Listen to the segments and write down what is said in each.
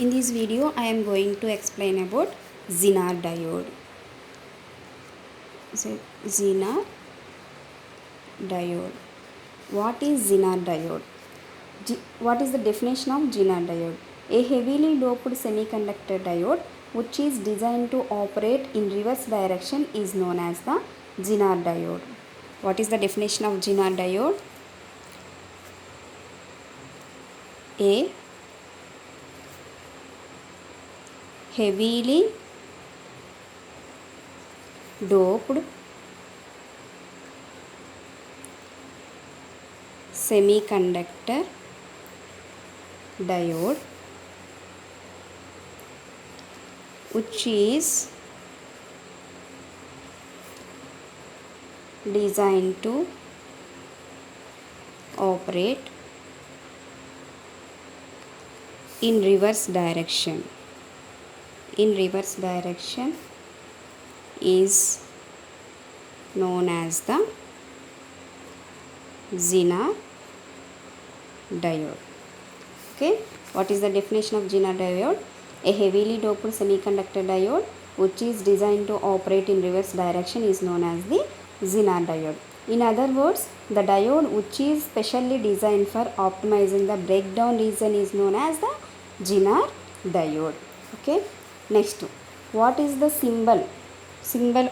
In this video, I am going to explain about Zener diode. So, Zener diode. What is Zener diode? What is the definition of Zener diode? A heavily doped semiconductor diode which is designed to operate in reverse direction is known as the Zener diode. What is the definition of Zener diode? A heavily doped semiconductor diode which is designed to operate in reverse direction. In reverse direction is known as the Zener diode. Okay, what is the definition of Zener diode? A heavily doped semiconductor diode which is designed to operate in reverse direction is known as the Zener diode. In other words, the diode which is specially designed for optimizing the breakdown region is known as the Zener diode. Okay, next, what is the symbol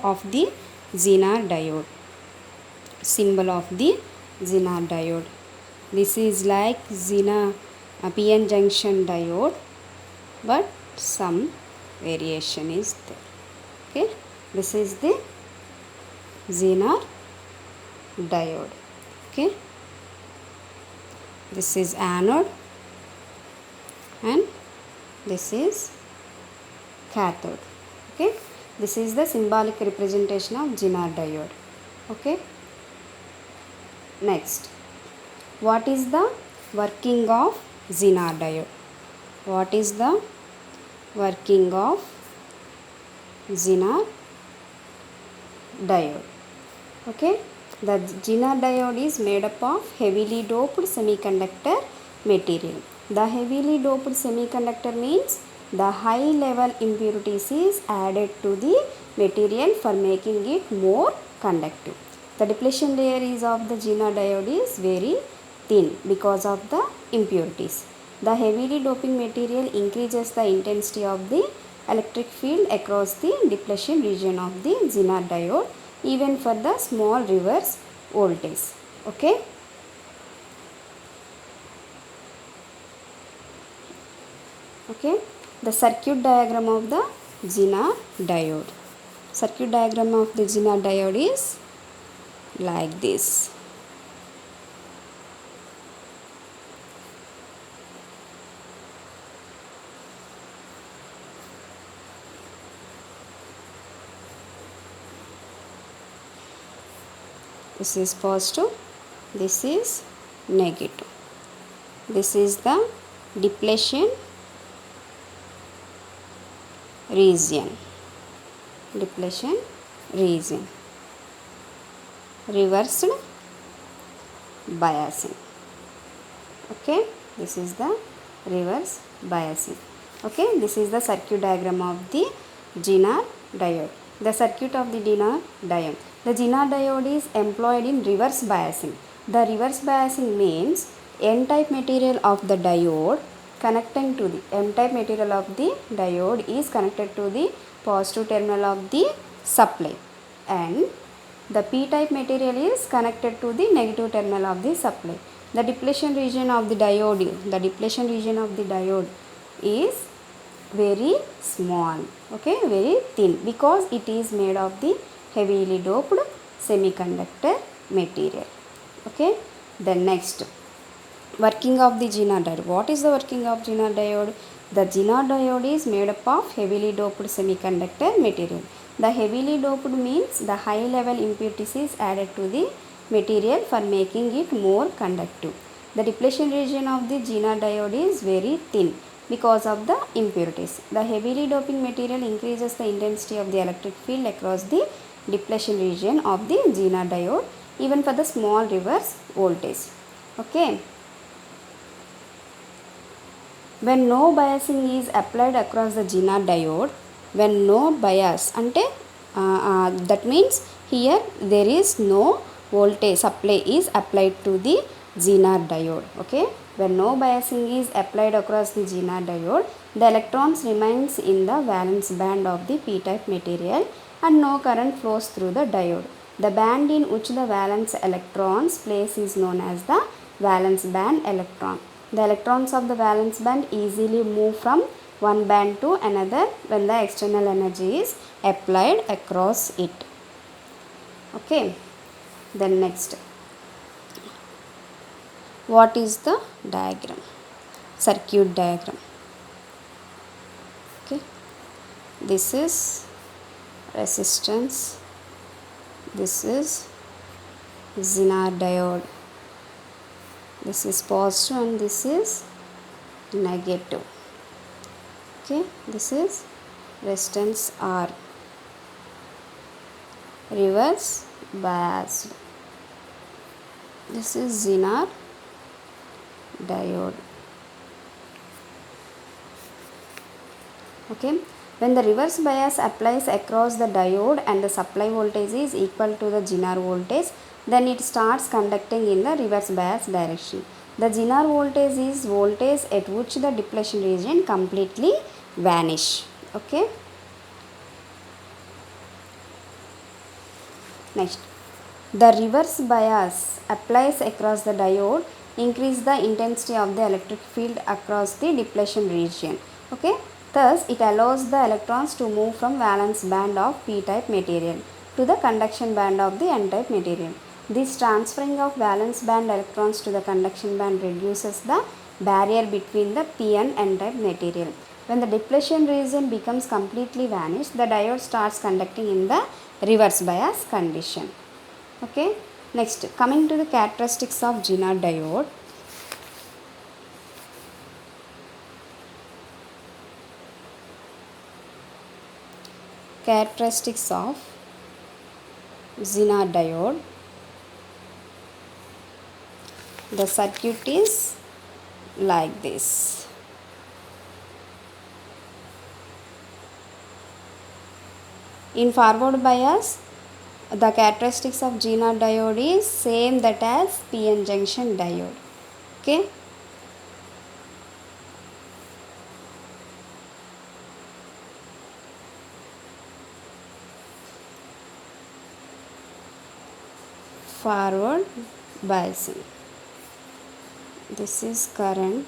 of the Zener diode? Symbol of the Zener diode. This is like Zener PN junction diode, but some variation is there. Okay, this is the Zener diode. Okay, this is anode and this is cathode. Okay, this is the symbolic representation of Zener diode. Okay, next, what is the working of Zener diode? What is the working of Zener diode? Okay, the Zener diode is made up of heavily doped semiconductor material. The heavily doped semiconductor means the high level impurities is added to the material for making it more conductive. The depletion layer is of the Zener diode is very thin because of the impurities. The heavily doping material increases the intensity of the electric field across the depletion region of the Zener diode even for the small reverse voltage. Okay. Okay, the circuit diagram of the Zener diode. Circuit diagram of the Zener diode is like this. This is positive, this is negative. This is the depletion region. Depletion region. Reversed biasing. Okay, this is the reverse biasing. Okay, this is the circuit diagram of the Zener diode. The circuit of the Zener diode. The Zener diode is employed in reverse biasing. The reverse biasing means N-type material of the diode connecting to the N-type material of the diode is connected to the positive terminal of the supply, and the P-type material is connected to the negative terminal of the supply. The depletion region of the diode is very small, okay, very thin, because it is made of the heavily doped semiconductor material. Okay, then next, working of the Zener diode. What is the working of Zener diode? The Zener diode is made up of heavily doped semiconductor material. The heavily doped means the high level impurities is added to the material for making it more conductive. The depletion region of the Zener diode is very thin because of the impurities. The heavily doping material increases the intensity of the electric field across the depletion region of the Zener diode even for the small reverse voltage. Okay. when no biasing is applied across the Zener diode, when no bias ante that means here there is no voltage supply is applied to the Zener diode. Okay, when no biasing is applied across the Zener diode, the electrons remains in the valence band of the p-type material and no current flows through the diode. The band in which the valence electrons place is known as the valence band electron. The electrons of the valence band easily move from one band to another when the external energy is applied across it. Okay, then next, what is the diagram? Circuit diagram. Okay, this is resistance, this is Zener diode, this is positive and this is negative. Okay, this is resistance R, reverse biased, this is Zener diode. Okay, when the reverse bias applies across the diode and the supply voltage is equal to the Zener voltage, then it starts conducting in the reverse bias direction. The Zener voltage is voltage at which the depletion region completely vanish. Okay, next, the reverse bias applies across the diode increase the intensity of the electric field across the depletion region. Okay, thus it allows the electrons to move from valence band of p-type material to the conduction band of the n-type material. This transferring of valence band electrons to the conduction band reduces the barrier between the p and n-type material. When the depletion region becomes completely vanished, the diode starts conducting in the reverse bias condition. Okay, next, coming to the characteristics of Zener diode. Characteristics of Zener diode. The circuit is like this. In forward bias, the characteristics of Zener diode is same that as p-n junction diode. Okay, forward biasing, this is current,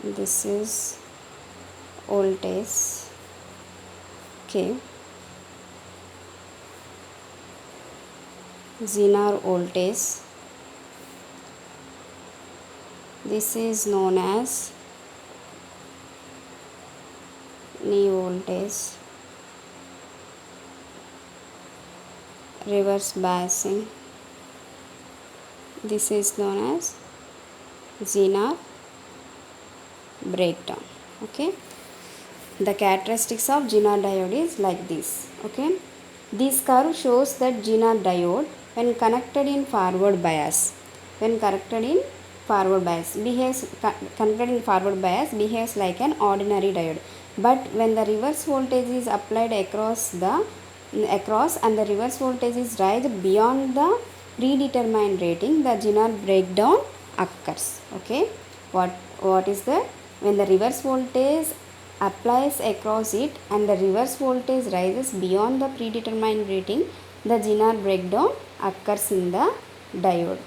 this is voltage. Okay, Zener voltage, this is known as knee voltage. Reverse biasing, this is known as Zener breakdown. Okay, the characteristics of Zener diode is like this. Okay, this curve shows that Zener diode when connected in forward bias behaves like an ordinary diode, but when the reverse voltage is applied across and the reverse voltage is raised beyond the predetermined rating, the Zener breakdown occurs. Okay, what is that? When the reverse voltage applies across it and the reverse voltage rises beyond the predetermined rating, the Zener breakdown occurs in the diode.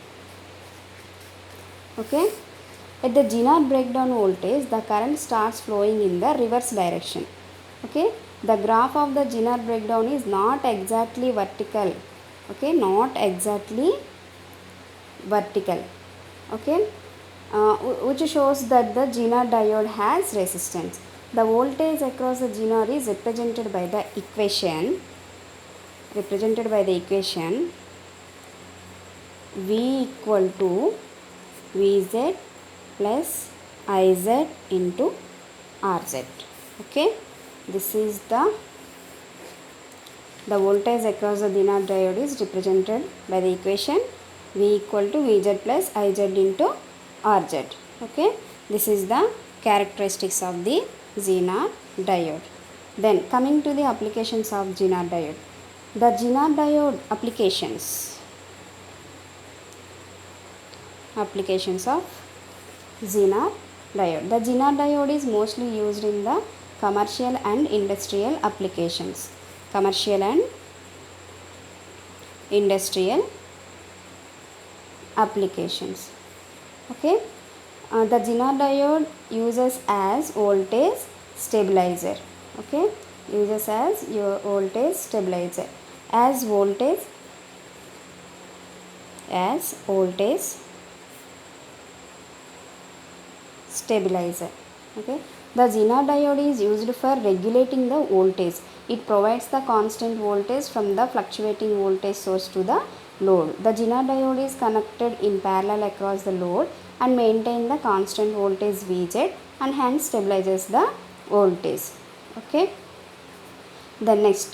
Okay, at the Zener breakdown voltage, the current starts flowing in the reverse direction. Okay, the graph of the Zener breakdown is not exactly vertical. Okay, not exactly vertical. Okay, which shows that the Zener diode has resistance. The voltage across the Zener is represented by the equation V equal to Vz plus Iz into Rz. Okay, this is the voltage across the Zener diode is represented by the equation V equal to Vz plus Iz into Rz. Okay, this is the characteristics of the Zener diode. Then coming to the applications of Zener diode. The Zener diode applications of Zener diode. The Zener diode is mostly used in the commercial and industrial applications. Commercial and industrial applications. Okay. The Zener diode uses as voltage stabilizer. Okay. Uses as your voltage stabilizer. As voltage stabilizer. Okay. The Zener diode is used for regulating the voltage. It provides the constant voltage from the fluctuating voltage source to the load. The Zener diode is connected in parallel across the load and maintain the constant voltage Vz and hence stabilizes the voltage. Okay. The next,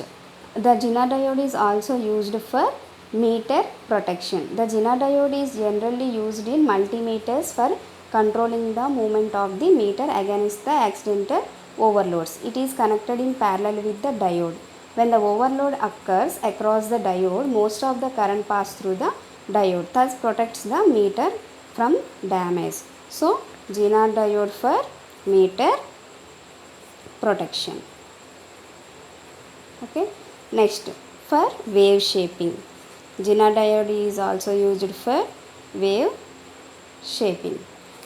the Zener diode is also used for meter protection. The Zener diode is generally used in multimeters for controlling the movement of the meter against the accidental overloads. It is connected in parallel with the diode. When the overload occurs across the diode, most of the current passes through the diode, thus protects the meter from damage. So, Zener diode for meter protection. Okay. Next, for wave shaping. Zener diode is also used for wave shaping.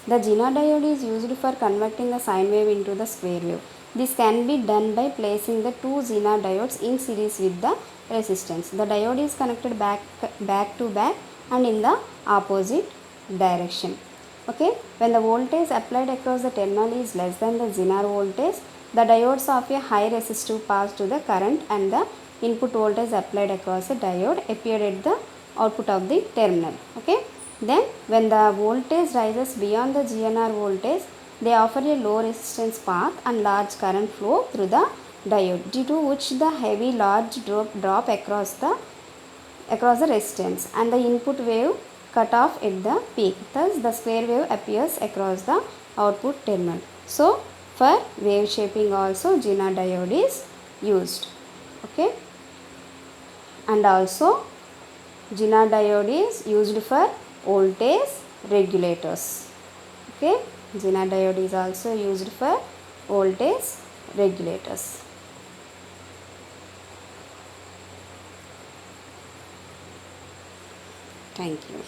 The Zener diode is used for converting the sine wave into the square wave. This can be done by placing the two Zener diodes in series with the resistance. The diode is connected back to back and in the opposite direction. Okay. When the voltage applied across the terminal is less than the Zener voltage, the diodes of a high resistive pass to the current and the input voltage applied across the diode appeared at the output of the terminal. Okay. Then when the voltage rises beyond the GNR voltage, they offer a low resistance path and large current flow through the diode, due to which the heavy large drop across the resistance and the input wave cut off at the peak. Thus the square wave appears across the output terminal. So for wave shaping also Zener diode is used. Okay. And also Zener diode is used for voltage regulators. Okay. Zener diode is also used for voltage regulators. Thank you.